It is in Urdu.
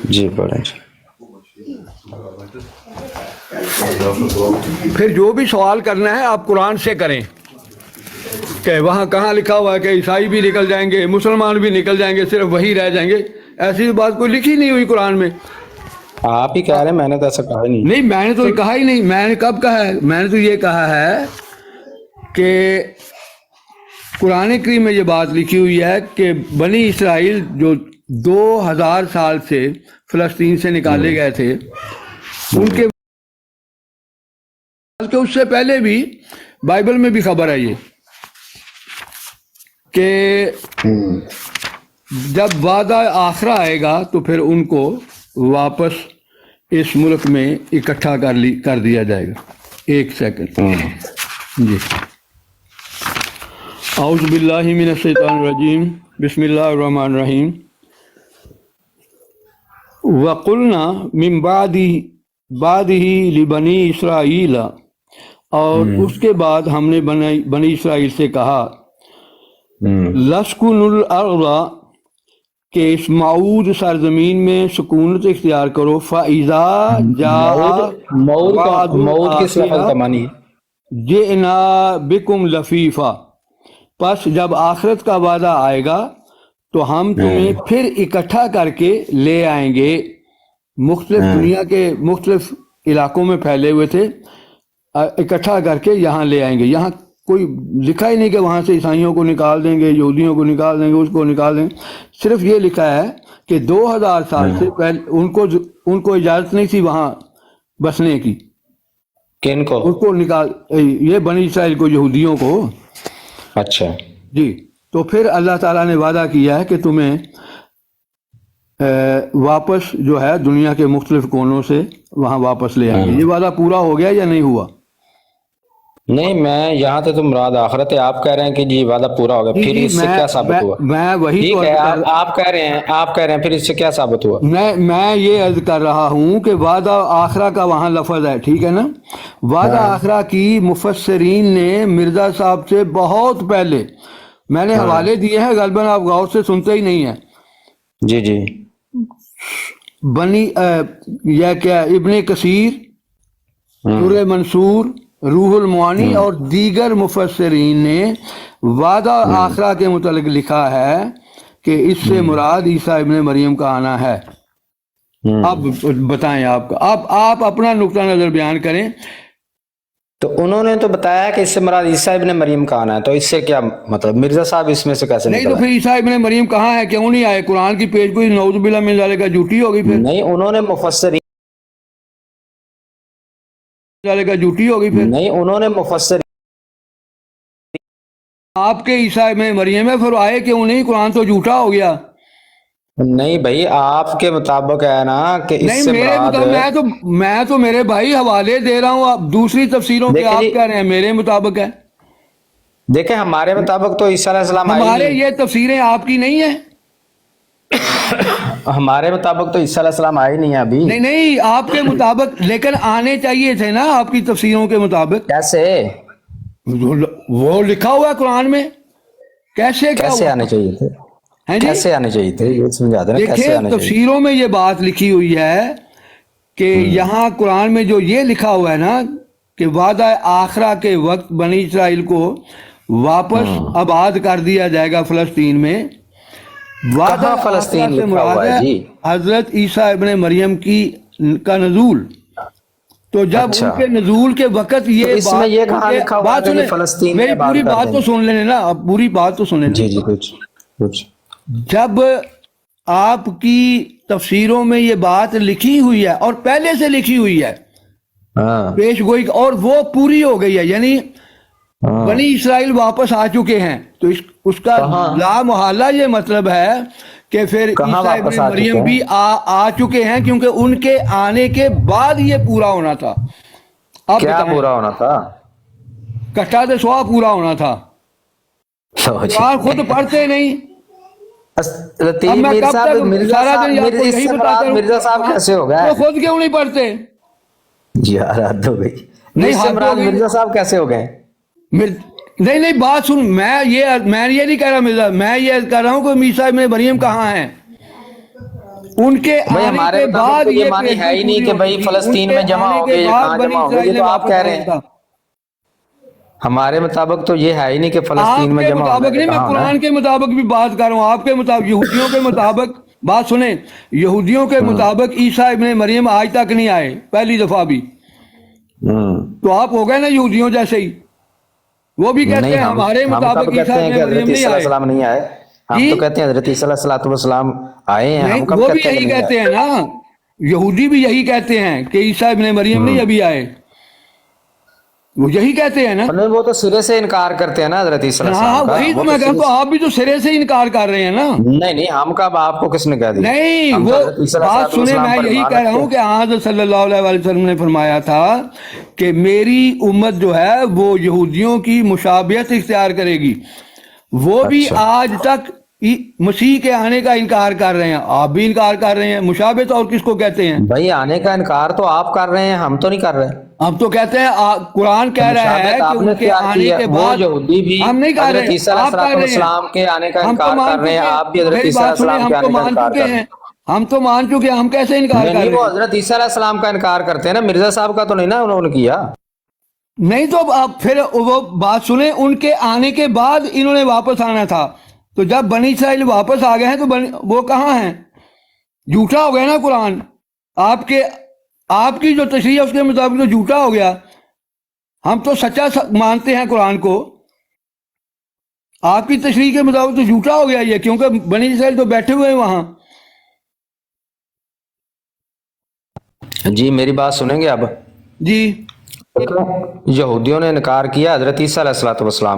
جی پڑھیں. پھر جو بھی سوال کرنا ہے آپ قرآن سے کریں کہ وہاں کہاں لکھا ہوا ہے کہ عیسائی بھی نکل جائیں گے، مسلمان بھی نکل جائیں گے، صرف وہی رہ جائیں گے. ایسی بات کوئی لکھی نہیں ہوئی قرآن میں. آپ ہی کہہ رہے ہیں، میں نے تو ایسا کہا ہی نہیں. نہیں، میں نے تو کہا ہی نہیں. میں نے کب کہا ہے؟ میں نے تو یہ کہا ہے کہ قرآن کریم میں یہ بات لکھی ہوئی ہے کہ بنی اسرائیل جو 2000 سال سے فلسطین سے نکالے گئے تھے، ان کے بلکہ اس سے پہلے بھی بائبل میں بھی خبر ہے یہ کہ جب وعدہ آخرہ آئے گا تو پھر ان کو واپس اس ملک میں اکٹھا کر دیا جائے گا. ایک سیکنڈ جی. اعوذ باللہ من الشیطان الرجیم، بسم اللہ الرحمن الرحیم. وَقُلْنَا مِن بَعْدِهِ لِبَنِي اسرائیل، اور اس کے بعد ہم نے بنی اسرائیل سے کہا لَسْكُنُوا الْأَرْضَ، کہ اس معود سرزمین میں سکونت اختیار کرو. فَإِذَا جَاءَ موت کس لفظ کا معنی ہے؟ جِئْنَا بِكُمْ لَفِيفًا، پس جب آخرت کا وعدہ آئے گا تو ہم تمہیں پھر اکٹھا کر کے لے آئیں گے. مختلف دنیا کے مختلف علاقوں میں پھیلے ہوئے تھے، اکٹھا کر کے یہاں لے آئیں گے. یہاں کوئی لکھا ہی نہیں کہ وہاں سے عیسائیوں کو نکال دیں گے، یہودیوں کو نکال دیں گے، اس کو نکال دیں گے. صرف یہ لکھا ہے کہ 2000 سال سے پہلے ان کو اجازت نہیں تھی وہاں بسنے کی. کن کو؟ ان کو نکال، یہ بنی اسرائیل کو، یہودیوں کو. اچھا جی. تو پھر اللہ تعالیٰ نے وعدہ کیا ہے کہ تمہیں واپس جو ہے دنیا کے مختلف کونوں سے وہاں واپس لے آئیں گے. یہ وعدہ پورا ہو گیا یا نہیں ہوا؟ نہیں، میں یہاں تھے تو مراد آخرت ہے. آپ کہہ رہے ہیں کہ جی وعدہ پورا ہو گیا، پھر اس سے کیا ثابت ہوا؟ میں وہی ٹھیک ہے، آپ کہہ رہے ہیں پھر اس سے کیا ثابت ہوا؟ میں یہ عرض کر رہا ہوں کہ وعدہ آخرہ کا وہاں لفظ ہے، ٹھیک ہے نا. وعدہ آخرہ کی مفسرین نے مرزا صاحب سے بہت پہلے، میں نے حوالے دیے ہیں، غالباً آپ غور سے سنتے ہی نہیں ہیں. جی جی. یہ کیا، ابن کثیر، در منصور، روح المعانی اور دیگر مفسرین نے وعدہ آخرہ کے متعلق لکھا ہے کہ اس سے مراد عیسیٰ ابن مریم کا آنا ہے. اب بتائیں آپ اپنا نقطہ نظر بیان کریں. تو انہوں نے تو بتایا کہ اس سے مراد عیسیٰ ابن مریم کا آنا ہے، تو اس سے کیا مطلب؟ مرزا صاحب اس میں سے کیسے نہیں نکل تو پھر عیسیٰ ابن مریم کہاں ہے؟ کیوں نہیں آئے؟ قرآن کی پیج کوئی نعوذ باللہ من ذالک جھوٹی ہوگی. پھر نہیں، انہوں نے مفسرین جھوٹی ہوگی. پھر نہیں، انہوں نے مفسرین آپ کے عیسیٰ ابن مریم ہے، پھر آئے کیوں نہیں؟ قرآن تو جھوٹا ہو گیا. نہیں بھائی، آپ کے مطابق ہے نا کہ اس نہیں، سے میرے مراد مطابق میں تو میرے بھائی حوالے دے رہا ہوں. آپ دوسری تفسیروں کے آپ کہہ رہے ہیں میرے مطابق ہے. دیکھیں، ہمارے مطابق تو عیسیٰ علیہ السلام آئے ہمارے نہیں. یہ تفسیریں آپ کی نہیں ہیں. ہمارے مطابق تو عیسیٰ علیہ السلام آئے نہیں ابھی. نہیں آپ کے مطابق، لیکن آنے چاہیے تھے نا آپ کی تفسیروں کے مطابق. کیسے؟ وہ لکھا ہوا ہے قرآن میں. کیسے آنے چاہیے تھے؟ کیسے آنے چاہیے تھے؟ یہ سمجھا دینا کیسے دیکھیں، آنے چاہیے. تفسیروں میں یہ بات لکھی ہوئی ہے کہ یہاں قرآن میں جو یہ لکھا ہوا ہے نا کہ وعدہ آخرہ کے وقت بنی اسرائیل کو واپس آباد کر دیا جائے گا فلسطین میں. وعدہ فلسطین سے لکھا ہوا ہے جی؟ حضرت عیسیٰ ابن مریم کا نزول. تو جب ان کے نزول کے وقت یہ اس میں یہ کہاں لکھا ہوا ہے کہ فلسطین میری پوری بات تو سن لینے نا، اب پوری بات تو سن لینے. جی جی، کچھ جب آپ کی تفسیروں میں یہ بات لکھی ہوئی ہے اور پہلے سے لکھی ہوئی ہے پیش گوئی، اور وہ پوری ہو گئی ہے، یعنی بنی اسرائیل واپس آ چکے ہیں، تو اس کا لا محالہ یہ مطلب ہے کہ پھر عیسیٰ ابن مریم بھی آ چکے ہیں، کیونکہ ان کے آنے کے بعد یہ پورا ہونا تھا. اب کیا پورا ہونا تھا؟ کٹھا سے سوا پورا ہونا تھا. قرآن خود پڑھتے نہیں. مرزا صاحب کیسے ہو گئے؟ خود کیوں نہیں پڑھتے؟ جی یار، حد ہو گئی. مرزا صاحب کیسے ہو گئے؟ نہیں بات سن، میں یہ نہیں کہہ رہا مرزا، میں یہ کہہ رہا ہوں کہ عیسیٰ ابن مریم کہاں ہیں. ان کے بھائی آنے ہمارے کے مطابق بعد تو یہ یہ معنی پیشگی ہے ہی نہیں پوری کہ بھائی ہوتی تھی، فلسطین ان میں کے جمع آنے ہو کے گئے، یہ بعد کہاں بنی جمع ہو گئے، اسرائیل یہ نے تو آپ واپس کہہ رہے آنا ہیں. تھا۔ ہمارے مطابق تو یہ ہے ہی نہیں کہ آپ فلسطین میں کے جمع ہونا مطابق ہے، یہ نہیں، میں کہاں ہونا ہے. قرآن کے مطابق بھی بات کر رہا ہوں، آپ کے مطابق یہودیوں کے مطابق بات سنیں، یہودیوں کے مطابق عیسیٰ ابن مریم آج تک نہیں آئے پہلی دفعہ بھی، تو آپ ہو گئے نا یہودیوں جیسے ہی، وہ بھی کہتے نہیں، ہیں ہمارے ہم مطابق کب عیسیٰ کہتے ہیں کہ ابن حضرت مریم نہیں عیسیٰ علیہ آئے السلام نہیں آئے؟ ہم جی، تو کہتے ہیں حضرت عیسیٰ علیہ السلام آئے ہیں. نہیں ہم کب وہ بھی کہتے ہیں کہ یہی نہیں کہتے آئے؟ ہیں نا، یہودی بھی یہی کہتے ہیں کہ عیسیٰ ابن مریم نہیں ابھی آئے، وہ یہی کہتے ہیں نا۔ نہیں، وہ تو سرے سے انکار کرتے ہیں نا حضرت عیسیٰ علیہ ہاں السلام کا. وہی تو وہ میں تو کہتا سرے ہوں، سے آپ بھی تو سرے سے انکار کر رہے ہیں نا۔ نہیں نہیں، ہم کب، آپ کو کس نے کہہ دیا؟ نہیں ہم تو وہ حضرت عیسیٰ علیہ بات سنیں، السلام میں پر یہی ایمان کہہ رہا رکھتے ہوں ہیں. کہ حضرت صلی اللہ علیہ وسلم نے فرمایا تھا کہ میری امت جو ہے وہ یہودیوں کی مشابہت اختیار کرے گی، وہ بھی اچھا، آج تک مسیح کے آنے کا انکار کر رہے ہیں، آپ بھی انکار کر رہے ہیں۔ مشابہت اور کس کو کہتے ہیں؟ بھائی آنے کا انکار تو آپ کر رہے ہیں، ہم تو نہیں کر رہے. ہم تو کہتے ہیں قرآن تو کہہ رہا ہے مشابہت کہ آپ نے ان کے اختیار آنے کی ہے، کے وہ بعد، یہودی بھی ہم نہیں کہہ حضرت رہے، عیسیٰ آپ کہہ علیہ رہے ہیں، السلام کے آنے کا ہم تو انکار مان کر رہے ہیں، چکے ہیں، آپ بھی حضرت میری عیسیٰ علیہ بات سنیں، السلام ہم کے تو آنے کا مان انکار چکے کر رہے ہیں، ہیں. ہم تو مان چکے ہیں، ہم کیسے انکار نہیں کر نہیں، رہے وہ ہیں؟ حضرت عیسیٰ علیہ السلام کا انکار کرتے ہیں نا، مرزا صاحب کا تو نہیں نا انہوں نے کیا. نہیں تو آپ پھر وہ بات سنیں، ان کے آنے کے بعد انہوں نے واپس آنا تھا، تو جب بنی اسرائیل واپس آ گئے ہیں تو وہ کہاں ہیں؟ جھوٹا ہو گیا نا قرآن، آپ کی جو تشریح ہے اس کے مطابق تو جھوٹا ہو گیا، ہم تو سچا مانتے ہیں قرآن کو، آپ کی تشریح کے مطابق تو جھوٹا ہو گیا یہ، کیونکہ بنی اسرائیل تو بیٹھے ہوئے ہیں وہاں۔ جی میری بات سنیں گے اب؟ جی یہودیوں نے انکار کیا حضرت عیسیٰ علیہ السلام